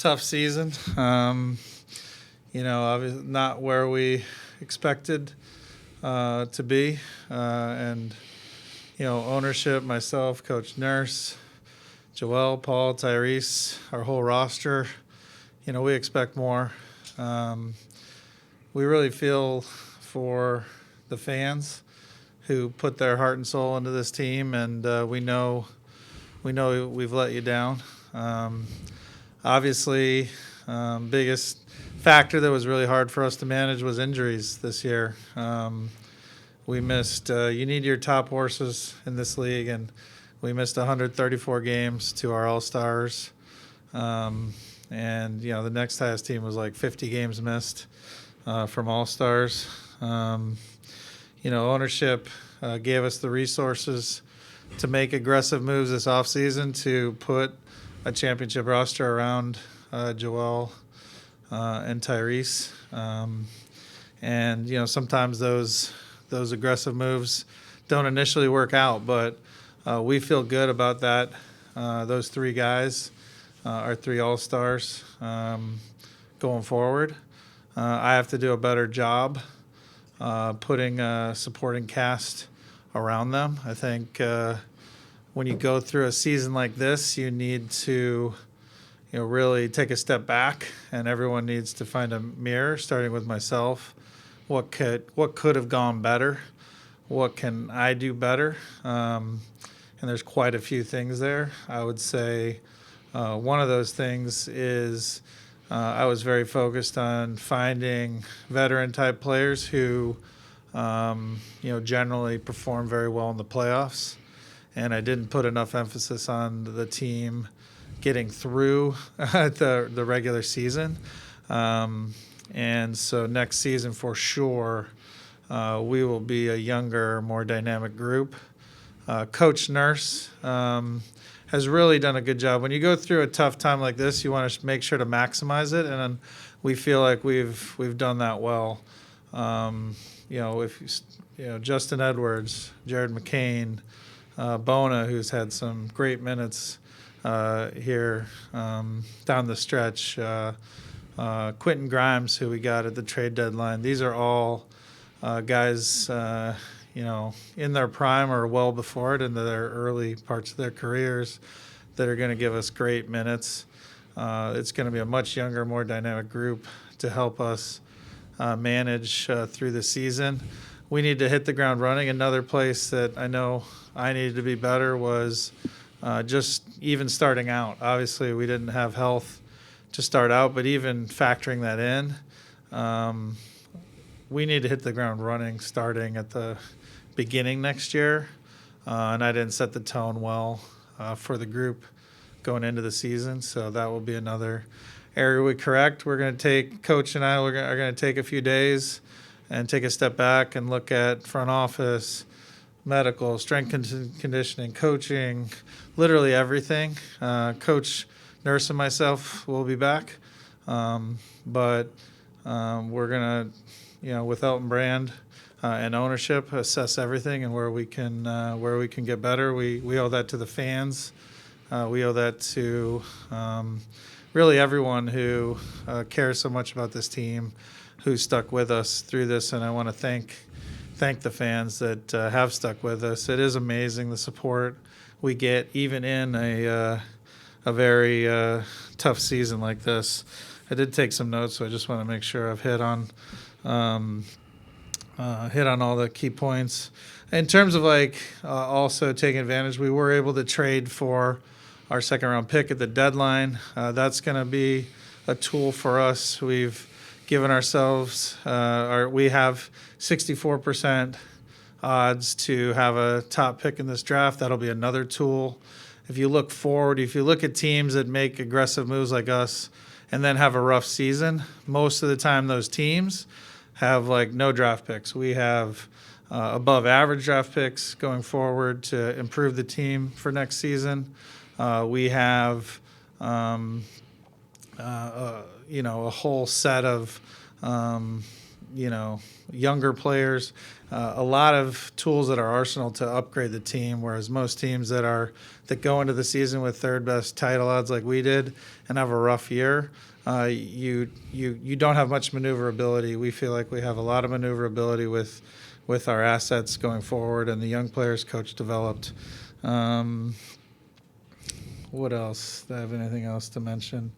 tough season. Obviously not where we expected to be. And ownership, myself, Coach Nurse, Joel, Paul, Tyrese, our whole roster, we expect more. We really feel for the fans who put their heart and soul into this team, and we know we've let you down. Obviously, biggest factor that was really hard for us to manage was injuries this year. We missed, you need your top horses in this league, and we missed 134 games to our All-Stars. And, the next highest team was like 50 games missed from All-Stars. Ownership gave us the resources to make aggressive moves this offseason to put a championship roster around Joel and Tyrese. Sometimes those aggressive moves don't initially work out, but we feel good about that. Those three guys, our three All-Stars, going forward. I have to do a better job putting a supporting cast around them. I think when you go through a season like this, you need to really take a step back, and everyone needs to find a mirror, starting with myself. What could have gone better? What can I do better? And there's quite a few things there. I would say one of those things is I was very focused on finding veteran-type players who, generally perform very well in the playoffs. And I didn't put enough emphasis on the team getting through the regular season. And so next season, for sure, we will be a younger, more dynamic group. Coach Nurse has really done a good job. When you go through a tough time like this, you want to make sure to maximize it, and we feel like we've done that well. Justin Edwards, Jared McCain, Bona, who's had some great minutes here down the stretch, Quentin Grimes, who we got at the trade deadline. These are all guys, in their prime or well before it, into their early parts of their careers, that are going to give us great minutes. It's going to be a much younger, more dynamic group to help us manage through the season. We need to hit the ground running. Another place that I know I needed to be better was just even starting out. Obviously, we didn't have health to start out, but even factoring that in, we need to hit the ground running starting at the beginning next year. And I didn't set the tone well for the group going into the season, so that will be another area we correct. We're going to take, Coach and I are going to take a few days and take a step back and look at front office, medical, strength conditioning, coaching, literally everything. Coach Nurse and myself will be back, but we're going to, with Elton Brand and ownership, assess everything and where we can get better. We owe that to the fans. We owe that to really everyone who cares so much about this team, who stuck with us through this, and I want to thank the fans that have stuck with us. It is amazing the support we get, even in a very tough season like this. I did take some notes, so I just want to make sure I've hit on all the key points. In terms of also taking advantage, we were able to trade for our second-round pick at the deadline. That's going to be a tool for us. We've given ourselves, we have 64% odds to have a top pick in this draft. That'll be another tool. If you look forward, if you look at teams that make aggressive moves like us and then have a rough season, most of the time those teams have no draft picks. We have above average draft picks going forward to improve the team for next season. We have a whole set of younger players, a lot of tools at our arsenal to upgrade the team. Whereas most teams that go into the season with third best title odds like we did and have a rough year, you don't have much maneuverability. We feel like we have a lot of maneuverability with our assets going forward and the young players coach developed. What else? Do I have anything else to mention?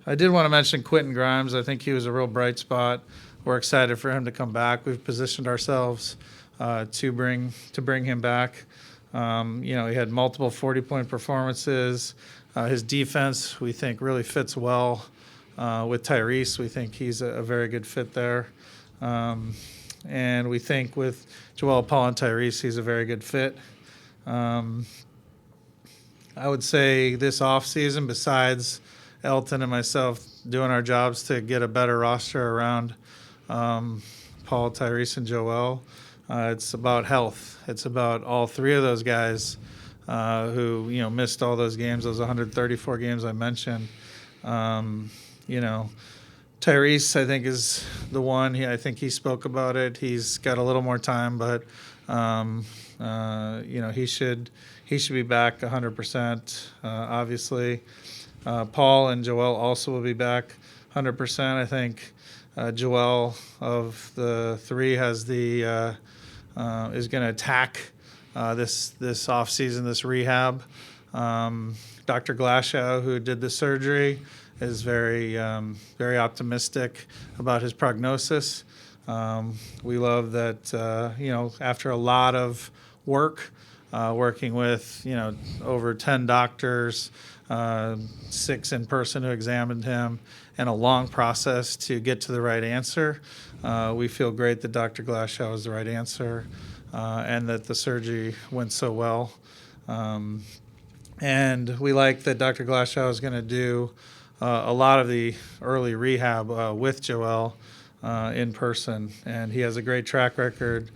I did want to mention Quentin Grimes. I think he was a real bright spot. We're excited for him to come back. We've positioned ourselves to bring him back. He had multiple 40-point performances. His defense, we think, really fits well with Tyrese. We think he's a very good fit there. And we think with Joel, Paul, and Tyrese, he's a very good fit. I would say this offseason, besides Elton and myself doing our jobs to get a better roster around Paul, Tyrese, and Joel, it's about health. It's about all three of those guys who missed all those games, those 134 games I mentioned. Tyrese, I think, is the one. I think he spoke about it. He's got a little more time, but he should be back 100%. Obviously, Paul and Joel also will be back 100%. I think Joel of the three has is going to attack this off season, this rehab. Dr. Glashow, who did the surgery, is very optimistic about his prognosis. We love that after a lot of work, working with over 10 doctors, 6 in person who examined him, and a long process to get to the right answer. We feel great that Dr. Glashow was the right answer, and that the surgery went so well. And we like that Dr. Glashow is going to do a lot of the early rehab with Joel in person, and he has a great track record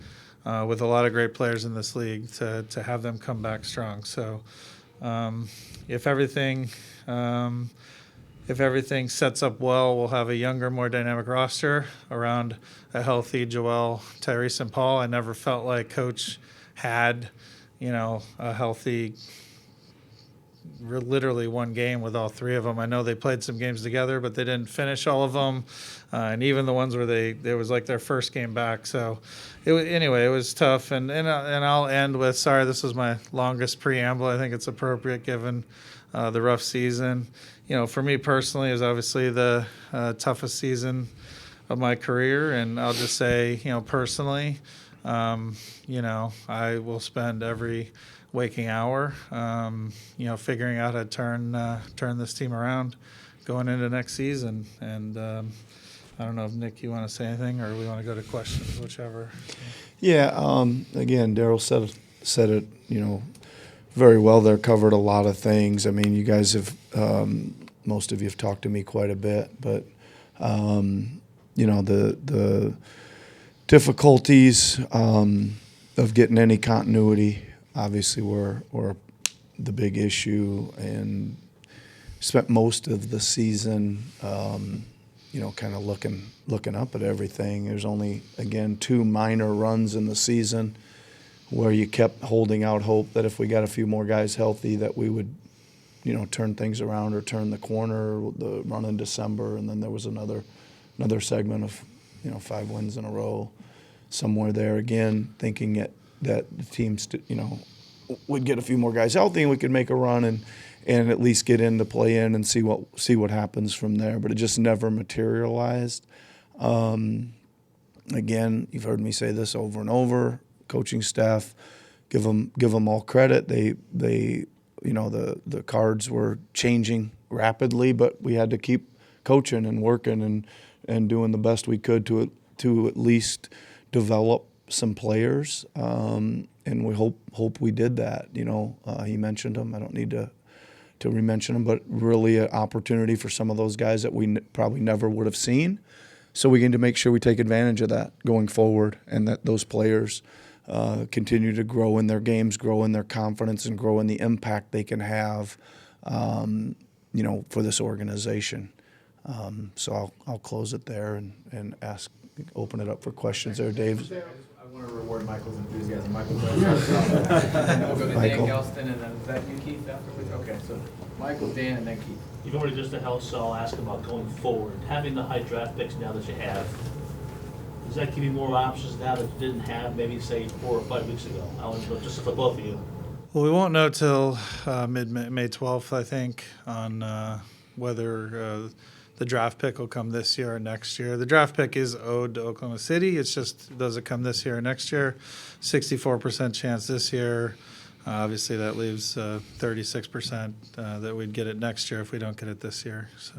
with a lot of great players in this league to have them come back strong. So if everything sets up well, we'll have a younger, more dynamic roster around a healthy Joel, Tyrese, and Paul. I never felt like Coach had a healthy, literally one game with all three of them. I know they played some games together, but they didn't finish all of them, and even the ones where it was like their first game back. So it was tough. And I'll end with, sorry, this was my longest preamble. I think it's appropriate given the rough season. For me personally, it was obviously the toughest season of my career, and I'll just say, personally, I will spend every waking hour, figuring out how to turn this team around going into next season. And I don't know if, Nick, you want to say anything, or we want to go to questions, whichever. Yeah, again, Daryl said it, very well there, covered a lot of things. I mean, you guys have, most of you have talked to me quite a bit, but, the difficulties of getting any continuity obviously were the big issue, and spent most of the season, kind of looking up at everything. There's only, again, 2 minor runs in the season where you kept holding out hope that if we got a few more guys healthy that we would, turn things around or turn the corner, the run in December. And then there was another segment of, 5 wins in a row somewhere there, again, thinking that the team, would get a few more guys healthy and we could make a run and at least get in to play in and see what happens from there. But it just never materialized. Again, you've heard me say this over and over. Coaching staff, give them all credit. They the cards were changing rapidly, but we had to keep coaching and working and doing the best we could to at least develop some players. And we hope we did that. He mentioned them. I don't need to re-mention them, but really an opportunity for some of those guys that we probably never would have seen. So we need to make sure we take advantage of that going forward, and that those players continue to grow in their games, grow in their confidence, and grow in the impact they can have, for this organization. So I'll close it there and ask open it up for questions there, Dave. I want to reward Michael's enthusiasm. Michael, and then we'll go to Michael. Dan Gelston, and then is that you, Keith, afterwards? Okay, so Michael, Dan, and then Keith. You've already just the health, so I'll ask about going forward. Having the high draft picks now that you have, does that give you more options now that you didn't have maybe, say, 4 or 5 weeks ago? I want to know just for both of you. Well, we won't know till May 12th, I think, on whether the draft pick will come this year or next year. The draft pick is owed to Oklahoma City. It's just, does it come this year or next year? 64% chance this year. Obviously, that leaves 36% that we'd get it next year if we don't get it this year. So,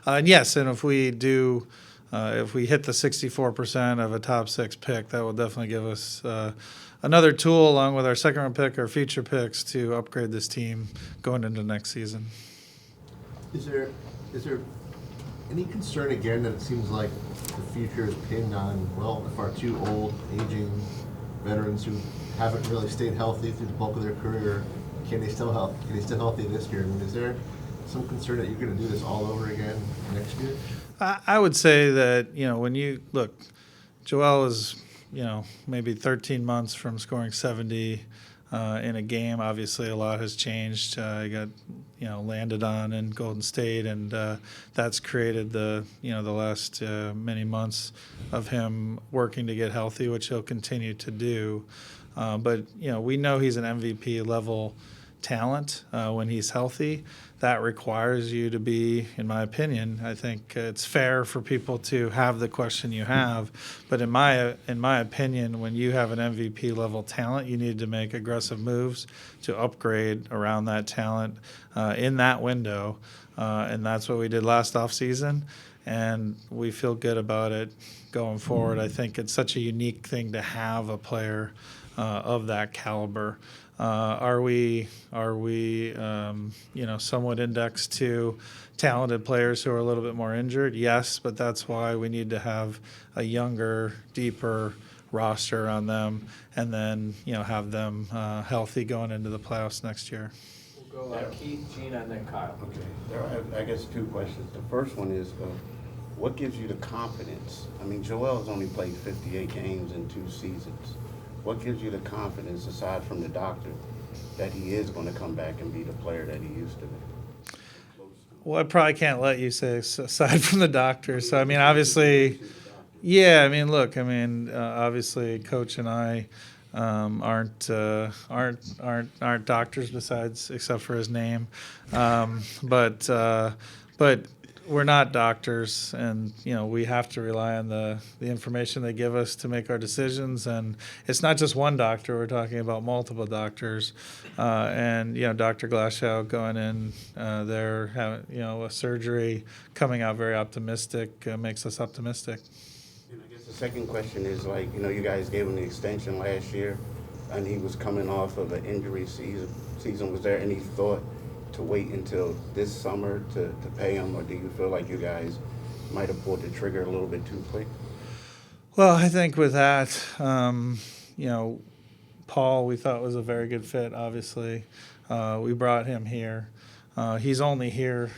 and yes, and if we do, if we hit the 64% of a top 6 pick, that will definitely give us another tool along with our second round pick, our future picks, to upgrade this team going into next season. Is there any concern again that it seems like the future is pinned on, well, if our 2 old, aging veterans who haven't really stayed healthy through the bulk of their career, can they still healthy this year? I mean, is there some concern that you're going to do this all over again next year? I would say that, when you look, Joel is, maybe 13 months from scoring 70 in a game. Obviously, a lot has changed. He got, landed on in Golden State, and that's created the last many months of him working to get healthy, which he'll continue to do. But we know he's an MVP level talent when he's healthy. That requires you to be, in my opinion, I think it's fair for people to have the question you have, but in my opinion, when you have an MVP level talent, you need to make aggressive moves to upgrade around that talent in that window, and that's what we did last offseason, and we feel good about it going forward. I think it's such a unique thing to have a player of that caliber. Are we somewhat indexed to talented players who are a little bit more injured? Yes, but that's why we need to have a younger, deeper roster on them, and then have them healthy going into the playoffs next year. We'll go Keith, Gina, and then Kyle. Okay, there are, I guess, 2 questions. The first one is, what gives you the confidence? I mean, Joel's only played 58 games in 2 seasons. What gives you the confidence, aside from the doctor, that he is going to come back and be the player that he used to be? Well, I probably can't let you say aside from the doctor. So, I mean, obviously, yeah. I mean, look. I mean, obviously, Coach and I aren't doctors, except for his name. But we're not doctors, and we have to rely on the information they give us to make our decisions. And it's not just one doctor; we're talking about multiple doctors. And Dr. Glashow going in there, having a surgery, coming out very optimistic, makes us optimistic. And I guess the second question is, you guys gave him the extension last year, and he was coming off of an injury season. Was there any thought to wait until this summer to pay him, or do you feel like you guys might have pulled the trigger a little bit too quick? Well, I think with that, Paul, we thought was a very good fit. Obviously, we brought him here. He's only here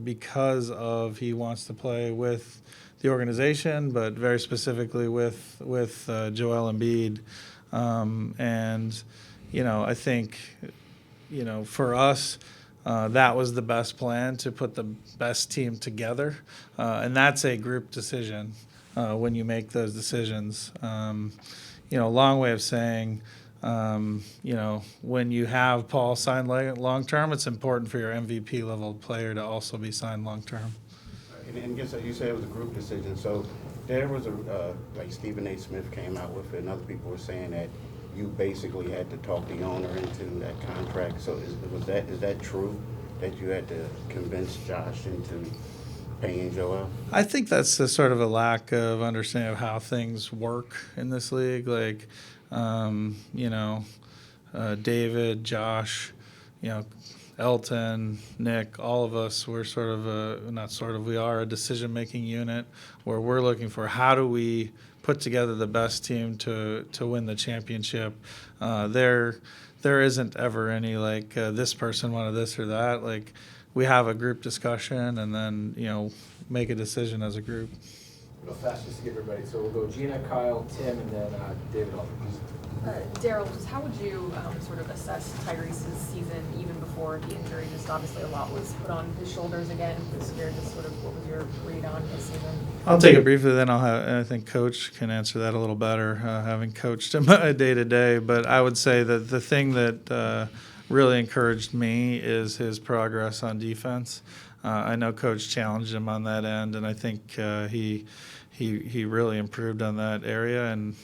because he wants to play with the organization, but very specifically with Joel Embiid. And I think for us, that was the best plan, to put the best team together. And that's a group decision when you make those decisions. Long way of saying, when you have Paul signed long-term, it's important for your MVP level player to also be signed long-term. And guess you said it was a group decision. So there was like Stephen A. Smith came out with it, and other people were saying that you basically had to talk the owner into that contract. So is that true, that you had to convince Josh into paying Joel? I think that's a sort of a lack of understanding of how things work in this league. Like, David, Josh, Elton, Nick, all of us, we're we are a decision-making unit where we're looking for how do we put together the best team to win the championship. There isn't ever any this person wanted this or that. We have a group discussion and then make a decision as a group. Real fast, just to give everybody. So we'll go Gina, Kyle, Tim, and then David Aldridge. Daryl, just how would you sort of assess Tyrese's season even before the injury? Just obviously a lot was put on his shoulders again this year. Just sort of what was your read on his season? I'll take it briefly, then I think Coach can answer that a little better, having coached him day to day. But I would say that the thing that really encouraged me is his progress on defense. I know Coach challenged him on that end, and I think he really improved on that area, and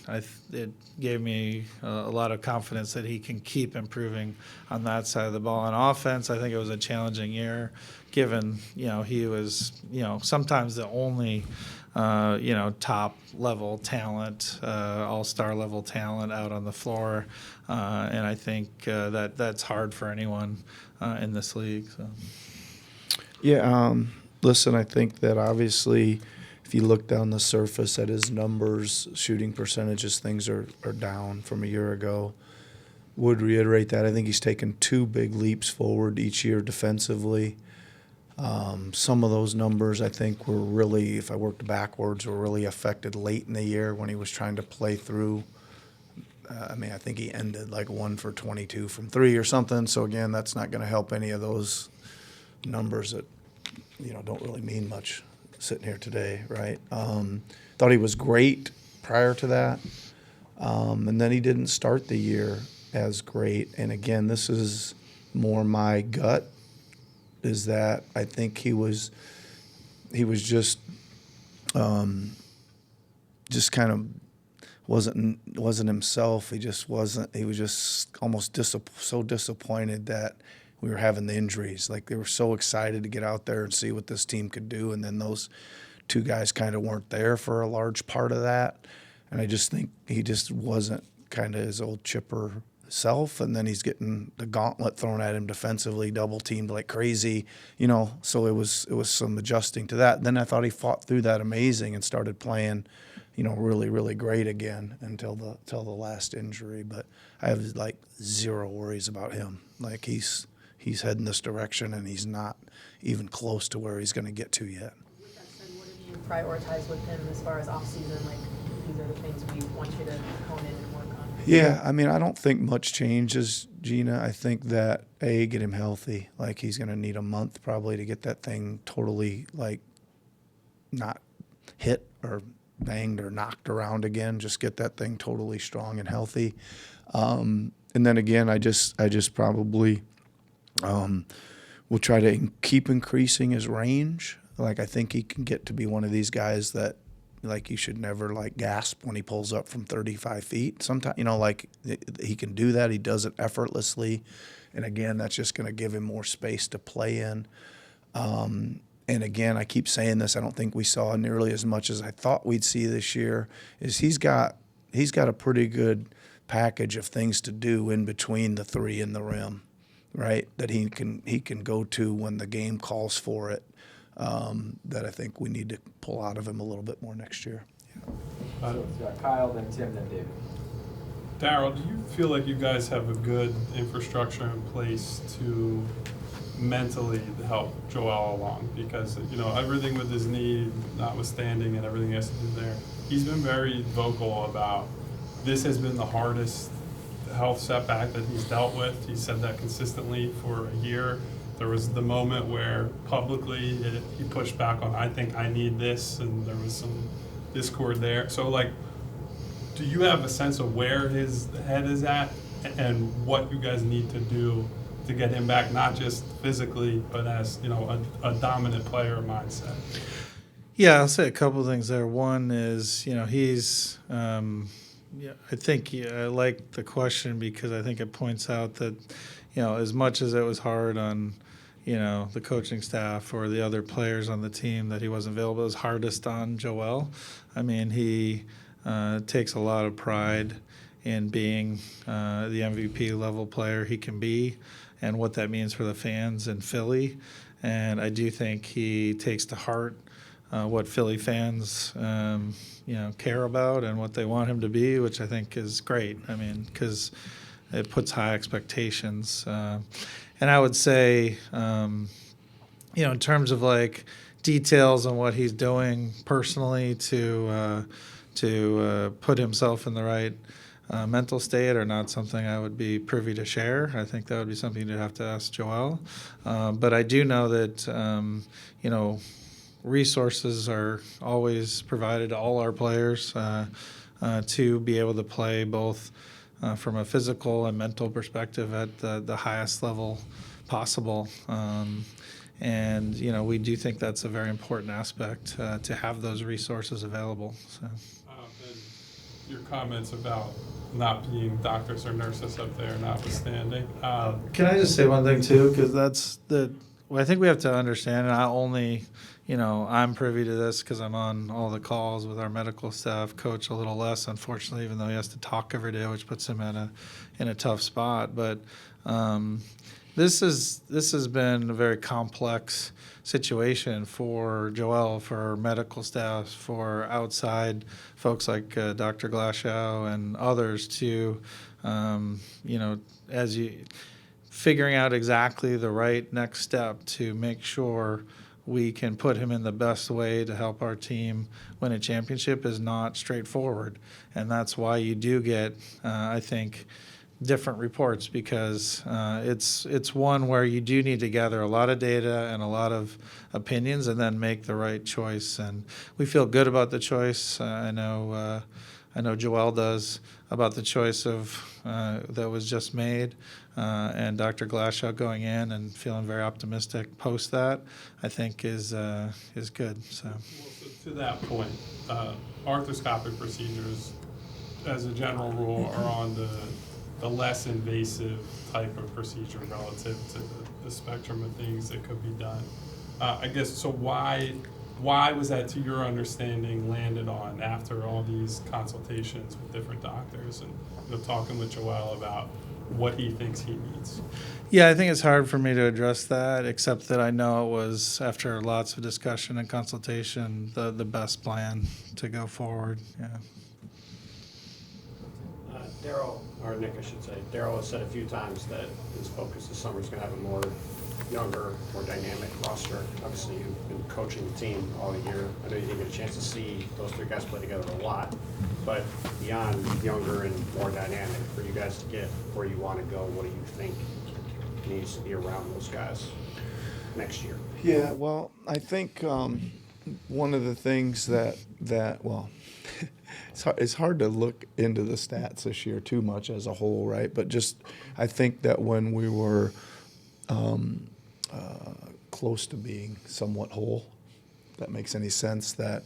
it gave me a lot of confidence that he can keep improving on that side of the ball. On offense, I think it was a challenging year, given he was sometimes the only top level talent, all-star level talent out on the floor, and I think that's hard for anyone in this league. So. Yeah, listen, I think that obviously if you look down the surface at his numbers, shooting percentages, things are down from a year ago. Would reiterate that. I think he's taken 2 big leaps forward each year defensively. Some of those numbers I think were really, if I worked backwards, were really affected late in the year when he was trying to play through. I think he ended like 1 for 22 from 3 or something. So again, that's not going to help any of those numbers that don't really mean much sitting here today, right? Thought he was great prior to that, and then he didn't start the year as great. And again, this is more my gut, is that I think he was just kind of wasn't himself. He just wasn't. He was just almost so disappointed that we were having the injuries. Like, they were so excited to get out there and see what this team could do, and then those 2 guys kind of weren't there for a large part of that. And I just think he just wasn't kind of his old chipper self, and then he's getting the gauntlet thrown at him defensively, double teamed like crazy, so it was some adjusting to that. Then I thought he fought through that amazing and started playing really, really great again until the last injury. But I have like 0 worries about him. Like, he's heading this direction, and he's not even close to where he's going to get to yet. With that said, what did you prioritize with him as far as off-season? Like, these are the things we want you to hone in and work on. Yeah, I don't think much changes, Gina. I think that, get him healthy. Like, he's going to need a month probably to get that thing totally, like, not hit or banged or knocked around again. Just get that thing totally strong and healthy. And then again, I just probably will try to keep increasing his range. Like, I think he can get to be one of these guys that, like, you should never, like, gasp when he pulls up from 35 feet. Sometimes, he can do that. He does it effortlessly. And again, that's just going to give him more space to play in. And again, I keep saying this, I don't think we saw nearly as much as I thought we'd see this year, is he's got a pretty good package of things to do in between the 3 and the rim, right? That he can go to when the game calls for it. That I think we need to pull out of him a little bit more next year. Yeah. So it's Kyle, then Tim, then David. Daryl, do you feel like you guys have a good infrastructure in place to mentally help Joel along? Because, everything with his knee notwithstanding and everything he has to do there, he's been very vocal about this has been the hardest health setback that he's dealt with. He said that consistently for a year. There was the moment where publicly he pushed back on, I think I need this, and there was some discord there. So, like, do you have a sense of where his head is at and what you guys need to do to get him back, not just physically, but as, a dominant player mindset? Yeah, I'll say a couple of things there. One is, he's I think I like the question because I think it points out that, as much as it was hard on, the coaching staff or the other players on the team that he wasn't available, it was hardest on Joel. I mean, he takes a lot of pride in being the MVP level player he can be and what that means for the fans in Philly. And I do think he takes to heart what Philly fans, care about and what they want him to be, which I think is great. I mean, because it puts high expectations. And I would say, in terms of, like, details on what he's doing personally to put himself in the right mental state are not something I would be privy to share. I think that would be something you'd have to ask Joel. But I do know that, resources are always provided to all our players to be able to play both from a physical and mental perspective at the highest level possible. And, we do think that's a very important aspect to have those resources available. So. And your comments about not being doctors or nurses up there notwithstanding. Can I just say one thing too? Because I think we have to understand, and not only, I'm privy to this because I'm on all the calls with our medical staff. Coach a little less, unfortunately, even though he has to talk every day, which puts him in a tough spot. But this has been a very complex situation for Joel, for medical staff, for outside folks like Dr. Glashow and others to, figuring out exactly the right next step to make sure we can put him in the best way to help our team win a championship is not straightforward. And that's why you do get, I think, different reports, because it's one where you do need to gather a lot of data and a lot of opinions and then make the right choice. And we feel good about the choice. I know Joel does, about the choice that was just made, and Dr. Glashow going in and feeling very optimistic post that, I think is good. So. Well, so to that point, arthroscopic procedures, as a general rule, are on the less invasive type of procedure relative to the spectrum of things that could be done. I guess, so why was that, to your understanding, landed on after all these consultations with different doctors and talking with Joel about what he thinks he needs? Yeah, I think it's hard for me to address that, except that I know it was, after lots of discussion and consultation, the best plan to go forward. Yeah. Daryl, or Nick, I should say, Daryl has said a few times that his focus this summer is going to have a more younger, more dynamic roster. Obviously, you've been coaching the team all year. I know you didn't get a chance to see those three guys play together a lot, but beyond younger and more dynamic, for you guys to get where you want to go, what do you think needs to be around those guys next year? Yeah, well, I think one of the things that it's hard to look into the stats this year too much as a whole, right? But just I think that when we were close to being somewhat whole, if that makes any sense, that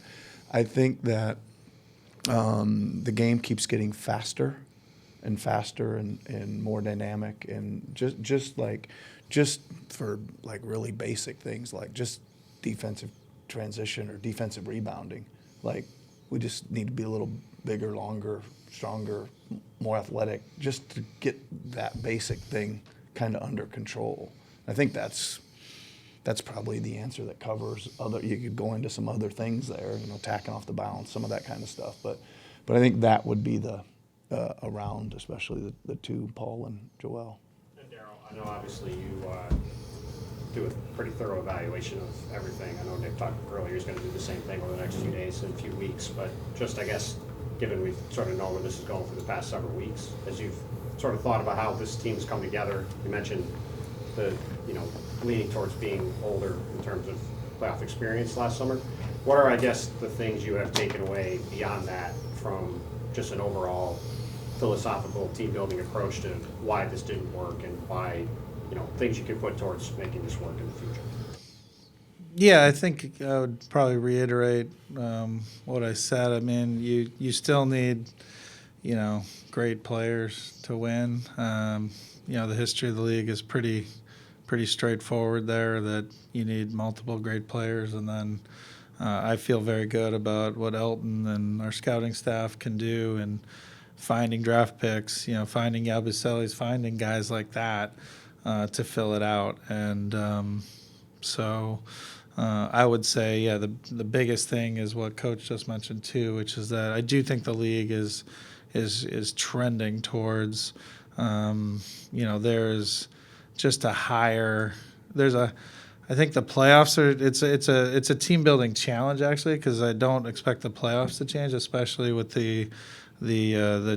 I think that the game keeps getting faster and faster and more dynamic, and just for like really basic things like just defensive transition or defensive rebounding, like we just need to be a little bigger, longer, stronger, more athletic, just to get that basic thing kind of under control. I think that's probably the answer that covers other. You could go into some other things there, tacking off the bounce, some of that kind of stuff. But I think that would be the around, especially the two, Paul and Joel. And Daryl, I know obviously you do a pretty thorough evaluation of everything. I know Nick talked earlier, he's going to do the same thing over the next few days and a few weeks, but just, I guess, given we sort of know where this is going for the past several weeks, as you've sort of thought about how this team's come together, you mentioned the, leaning towards being older in terms of playoff experience last summer. What are, I guess, the things you have taken away beyond that from just an overall philosophical team-building approach to why this didn't work and why, things you could put towards making this work in the future? Yeah, I think I would probably reiterate what I said. I mean, you still need, great players to win. The history of the league is pretty straightforward there, that you need multiple great players. And then I feel very good about what Elton and our scouting staff can do, and finding draft picks, finding Yabuselis, finding guys like that to fill it out. And so I would say, the biggest thing is what Coach just mentioned too, which is that I do think the league is trending towards, there's just there's a I think the playoffs are it's a team building challenge actually, because I don't expect the playoffs to change, especially with the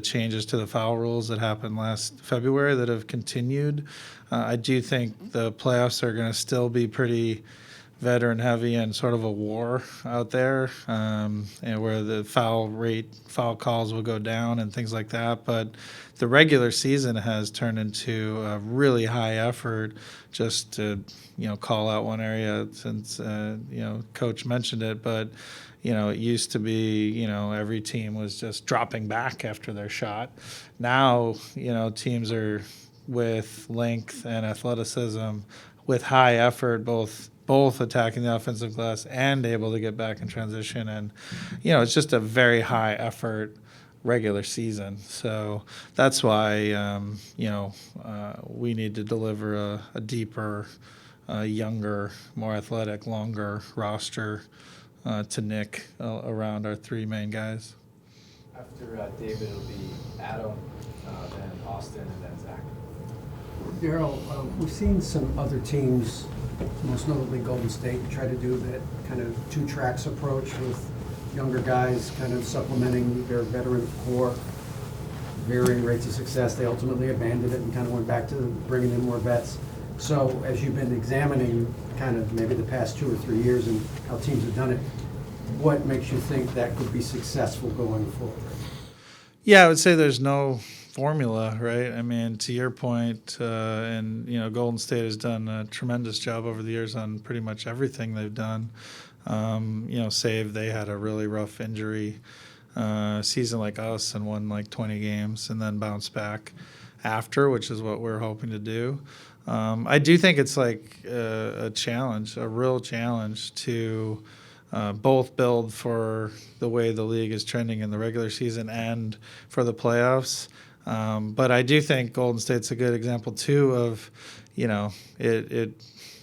changes to the foul rules that happened last February that have continued. I do think the playoffs are going to still be pretty veteran heavy and sort of a war out there, and where the foul calls will go down and things like that. But the regular season has turned into a really high effort. Just to call out one area, since Coach mentioned it, but it used to be every team was just dropping back after their shot. Now teams are with length and athleticism, with high effort, both attacking the offensive glass and able to get back in transition. And, it's just a very high effort regular season. So that's why, we need to deliver a deeper, younger, more athletic, longer roster to Nick around our three main guys. After David, it'll be Adam, then Austin, and then Zach. Daryl, we've seen some other teams, most notably Golden State, try to do that kind of two tracks approach with younger guys kind of supplementing their veteran core, varying rates of success. They ultimately abandoned it and kind of went back to bringing in more vets. So as you've been examining kind of maybe the past 2 or 3 years and how teams have done it, what makes you think that could be successful going forward? Yeah, I would say there's no formula, right? I mean, to your point, and Golden State has done a tremendous job over the years on pretty much everything they've done. Save they had a really rough injury season like us and won like 20 games and then bounced back after, which is what we're hoping to do. I do think it's like a challenge, a real challenge to both build for the way the league is trending in the regular season and for the playoffs. But I do think Golden State's a good example too of,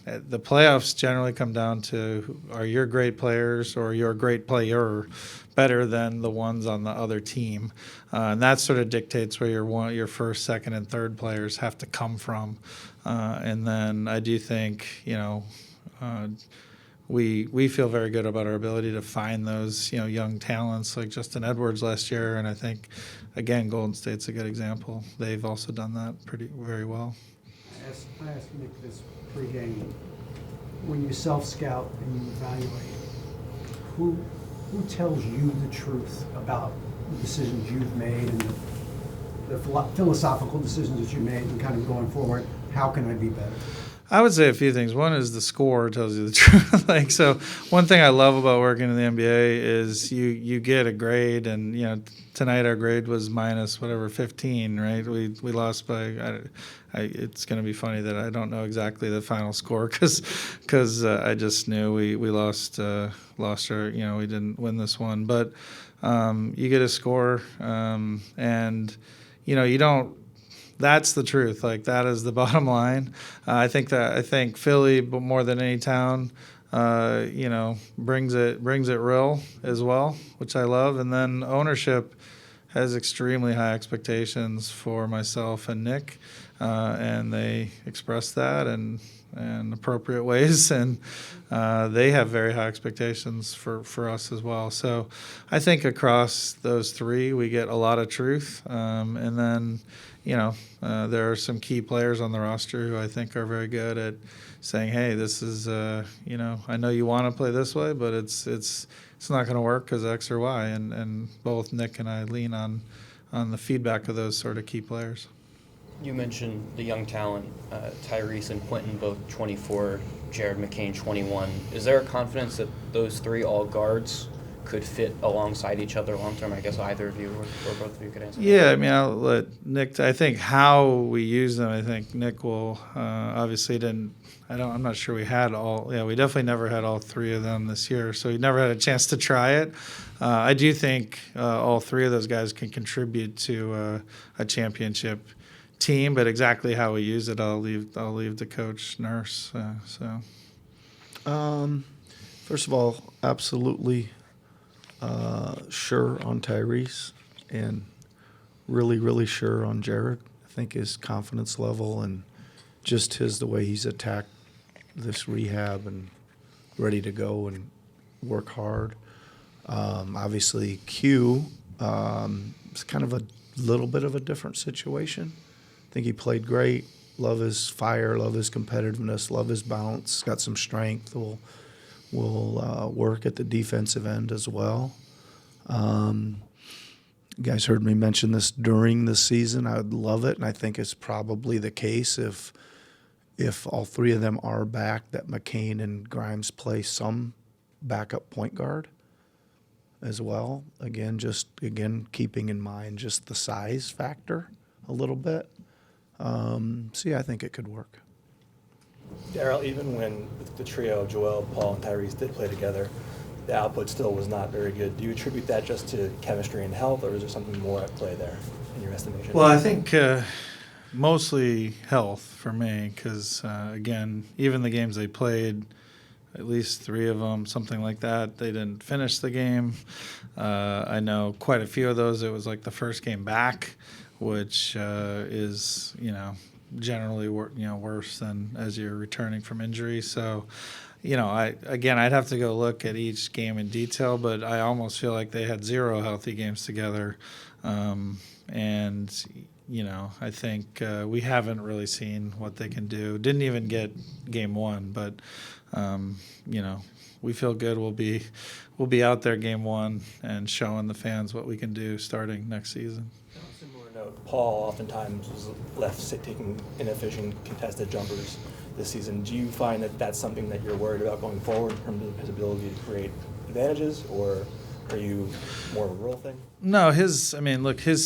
the playoffs generally come down to, are your great players or your great player better than the ones on the other team? And that sort of dictates where your first, second, and third players have to come from. And then I do think, we feel very good about our ability to find those young talents like Justin Edwards last year, and I think again Golden State's a good example. They've also done that very well. I asked Nick this pregame. When you self-scout and you evaluate, who tells you the truth about the decisions you've made and the philosophical decisions that you made and kind of going forward? How can I be better? I would say a few things. One is the score tells you the truth. So one thing I love about working in the NBA is you get a grade, and tonight our grade was minus 15, right? We lost by. It's going to be funny that I don't know exactly the final score because I just knew we lost our. We didn't win this one, but you get a score, and you don't. That's the truth. Like, that is the bottom line. I think Philly, but more than any town, brings it real as well, which I love. And then ownership has extremely high expectations for myself and Nick, and they express that in appropriate ways, and they have very high expectations for us as well. So I think across those three, we get a lot of truth, and then. There are some key players on the roster who I think are very good at saying, "Hey, this is, I know you want to play this way, but it's not going to work because X or Y." And both Nick and I lean on the feedback of those sort of key players. You mentioned the young talent, Tyrese and Quentin, both 24, Jared McCain, 21. Is there a confidence that those three all guards could fit alongside each other long term? I guess either of you or both of you could answer. Yeah, I mean, I'll let Nick. I think how we use them. I think Nick will obviously didn't. I'm not sure we had all. Yeah, we definitely never had all three of them this year, so he never had a chance to try it. I do think all three of those guys can contribute to a championship team, but exactly how we use it, I'll leave to Coach Nurse. First of all, absolutely. Sure on Tyrese and really, really sure on Jared. I think his confidence level and just the way he's attacked this rehab and ready to go and work hard. Obviously, Q is kind of a little bit of a different situation. I think he played great. Love his fire, love his competitiveness, love his bounce. Got some strength. Will work at the defensive end as well. You guys heard me mention this during the season. I would love it, and I think it's probably the case if all three of them are back, that McCain and Grimes play some backup point guard as well. Again, keeping in mind just the size factor a little bit. So yeah, I think it could work. Daryl, even when the trio, Joel, Paul, and Tyrese did play together, the output still was not very good. Do you attribute that just to chemistry and health, or is there something more at play there in your estimation? Well, I think mostly health for me, because again, even the games they played, at least 3 of them, something like that, they didn't finish the game. I know quite a few of those, it was like the first game back, which is, generally worse than as you're returning from injury. So, I'd have to go look at each game in detail, but I almost feel like they had 0 healthy games together. I think we haven't really seen what they can do. Didn't even get game 1, but we feel good. We'll be out there game 1 and showing the fans what we can do starting next season. Similar note, Paul oftentimes was left taking inefficient contested jumpers this season. Do you find that that's something that you're worried about going forward in terms of his ability to create advantages, or are you more of a rule thing? No, his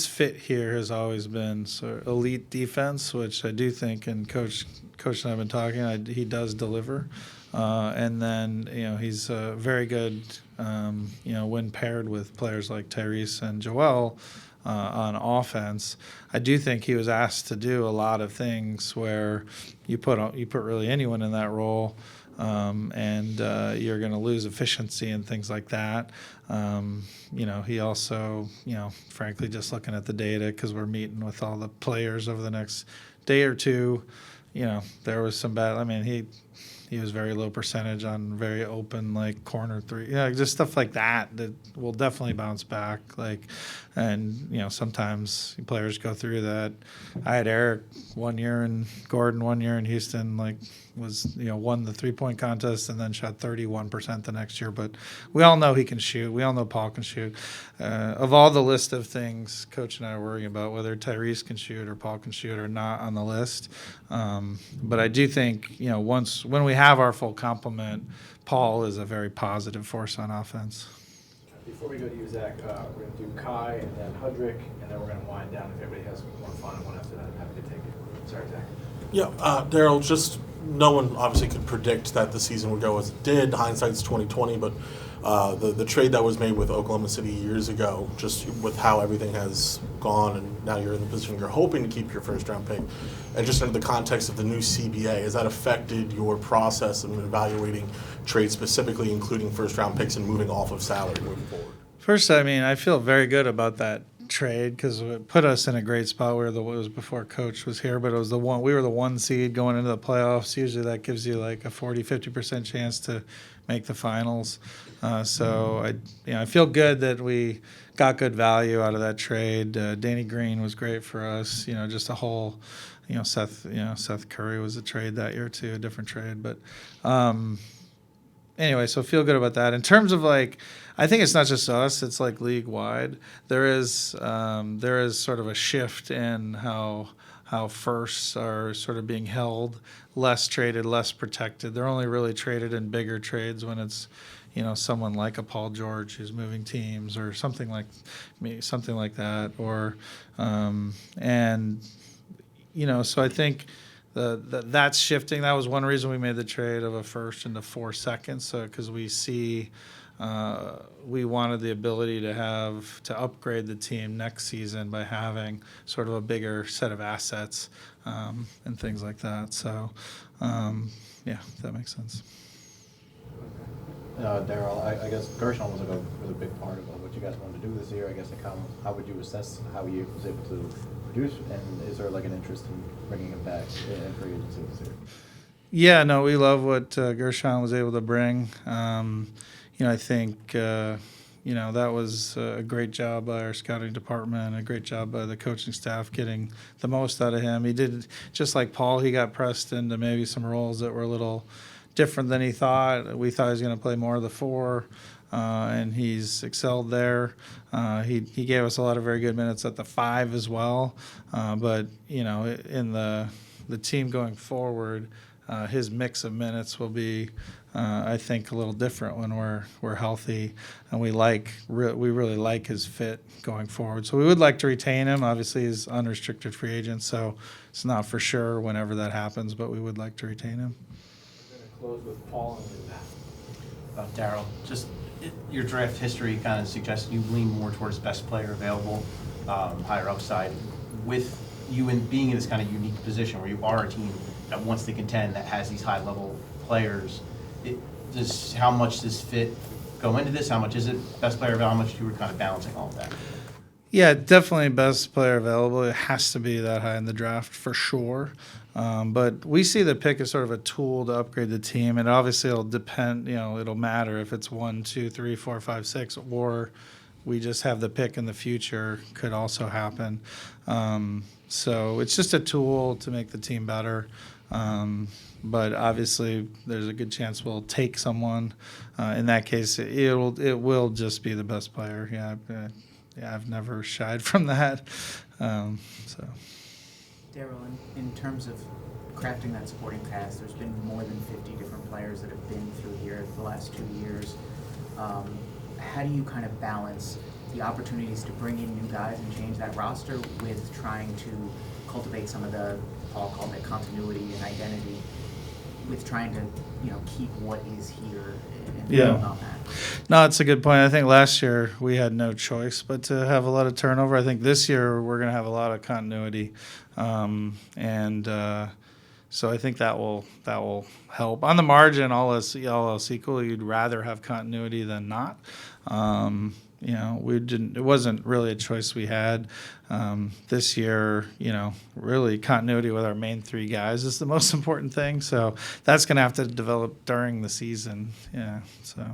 fit here has always been sort of elite defense, which I do think, and Coach and I have been talking, he does deliver. And then, he's very good, when paired with players like Tyrese and Joel on offense. I do think he was asked to do a lot of things where you put really anyone in that role, and you're going to lose efficiency and things like that. He also, frankly, just looking at the data, because we're meeting with all the players over the next day or two, there was some bad. He was very low percentage on very open, like corner 3, just stuff like that will definitely bounce back. Sometimes players go through that. I had Eric 1 year and Gordon 1 year in Houston, won the 3-point contest and then shot 31% the next year. But we all know he can shoot. We all know Paul can shoot. Of all the list of things Coach and I are worrying about, whether Tyrese can shoot or Paul can shoot or not on the list. But I do think, when we have our full complement, Paul is a very positive force on offense. Before we go to you, Zach, we're going to do Kai and then Hudrick, and then we're going to wind down. If everybody has more fun one after that, I'm happy to take it. Sorry, Zach. Yeah, Daryl, just no one obviously could predict that the season would go as it did. Hindsight's 20/20, but the trade that was made with Oklahoma City years ago, just with how everything has gone, and now you're in the position you're hoping to keep your first-round pick, and just under the context of the new CBA, has that affected your process of evaluating trades, specifically including first-round picks and moving off of salary moving forward? First, I feel very good about that trade, because it put us in a great spot. It was before Coach was here, but we were the 1 seed going into the playoffs. Usually that gives you like a 40-50% chance to make the finals. So I feel good that we got good value out of that trade. Danny Green was great for us. Just a whole, Seth Curry was a trade that year too, a different trade. But anyway, so feel good about that. In terms of I think it's not just us; it's league wide. There is sort of a shift in how firsts are sort of being held, less traded, less protected. They're only really traded in bigger trades when it's someone like a Paul George who's moving teams or something like that, or so I think that's shifting. That was one reason we made the trade of a first into 4 seconds, so because we see. We wanted the ability to upgrade the team next season by having sort of a bigger set of assets and things like that. So, if that makes sense. Daryl, I guess Gershon was a really big part of what you guys wanted to do this year. I guess how would you assess how he was able to produce, and is there an interest in bringing him back in free agency this year? Yeah, no, we love what Gershon was able to bring. I think that was a great job by our scouting department, a great job by the coaching staff getting the most out of him. He did, just like Paul, he got pressed into maybe some roles that were a little different than he thought. We thought he was going to play more of the 4, and he's excelled there. He gave us a lot of very good minutes at the 5 as well. But in the team going forward, his mix of minutes will be, I think, a little different when we're healthy, and we really like his fit going forward. So we would like to retain him. Obviously, he's unrestricted free agent, so it's not for sure whenever that happens, but we would like to retain him. We're going to close with Paul and Daryl, your draft history kind of suggests you lean more towards best player available, higher upside. With you being in this kind of unique position where you are a team that wants to contend, that has these high-level players, how much does fit go into this? How much is it best player available? How much you were kind of balancing all of that? Yeah, definitely best player available. It has to be that high in the draft for sure. But we see the pick as sort of a tool to upgrade the team, and obviously it'll depend. It'll matter if it's 1, 2, 3, 4, 5, 6, or we just have the pick in the future. Could also happen. So it's just a tool to make the team better. But obviously, there's a good chance we'll take someone. In that case, it will just be the best player. Yeah, I've never shied from that. So. Daryl, in terms of crafting that supporting cast, there's been more than 50 different players that have been through here the last 2 years. How do you kind of balance the opportunities to bring in new guys and change that roster with trying to cultivate some of the, Paul called it, continuity and identity, with trying to keep what is here and build on that? No, it's a good point. I think last year we had no choice but to have a lot of turnover. I think this year we're going to have a lot of continuity, so I think that will help. On the margin, all else equal, you'd rather have continuity than not. It wasn't really a choice we had. This year, really continuity with our main 3 guys is the most important thing. So that's going to have to develop during the season. Yeah, so.